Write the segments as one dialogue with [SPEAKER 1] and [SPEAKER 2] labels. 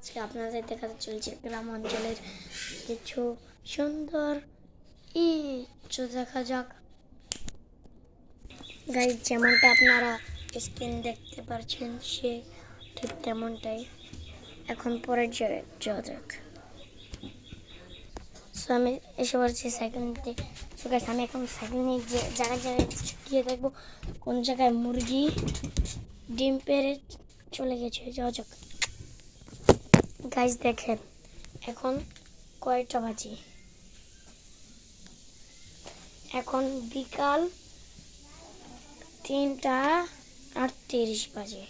[SPEAKER 1] আজকে আপনাদের দেখাতে চলছে গ্রাম অঞ্চলের কিছু সুন্দর ইচ্ছু দেখা যাক। গাইজ যেমনটা আপনারা স্ক্রিন দেখতে পাচ্ছেন সে ঠিক তেমনটাই। এখন পরের যাওয়া যাক। সো আমি এসে পড়ছি সাইকেল নিতে। সো গাইজ আমি এখন সাইকেল নিয়ে যে জায়গায় জায়গায় গিয়ে দেখবো কোন জায়গায় মুরগি ডিম পেড়ে চলে গেছে। যাওয়া যাক। গাইজ দেখেন এখন কয়টা বাজে, এখন বিকাল 3:38 বাজে,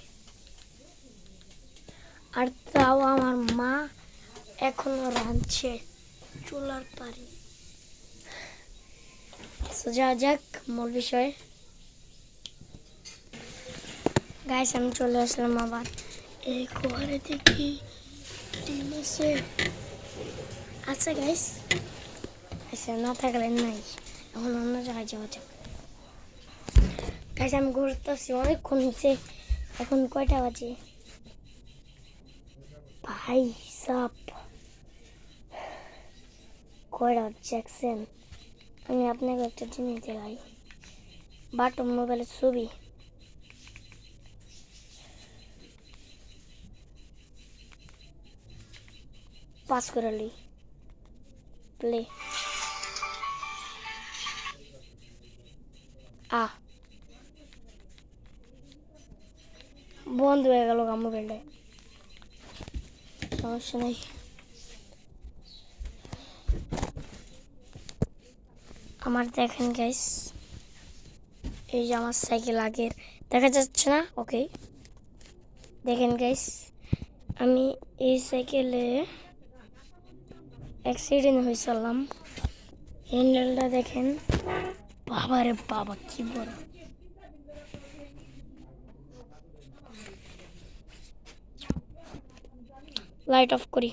[SPEAKER 1] আর তাও আমার মা এখনো রাঁধছে চুলার পারে। যাওয়া যাক মূল বিষয়। গাইস আমি চলে আসলাম আবার এই ঘরে দেখি ডিম আছে। আচ্ছা গাইস, আচ্ছা না থাকলে নাই, এখন অন্য জায়গায় যাওয়া যাক। গাইস আমি ঘুরতেছি অনেকক্ষণ হয়েছে, এখন কয়টা বাজে ভাই সাপ, কয়টা জ্যাকসন। আমি আপনাকে একটা জিনিস দেখাই, বাটন মোবাইলের ছবি। পাস করে লি প্লে বন্ধ হয়ে গেল মোবাইলটা, সমস্যা নেই। আমার দেখেন গাইস, এই যে আমার সাইকেল আগের দেখা যাচ্ছে না, ওকে দেখেন গাইস আমি এই সাইকেলে অ্যাক্সিডেন্ট হয়েছিলাম। হ্যান্ডেলটা দেখেন, বাবা রে বাবা কি বড়। লাইট অফ করি।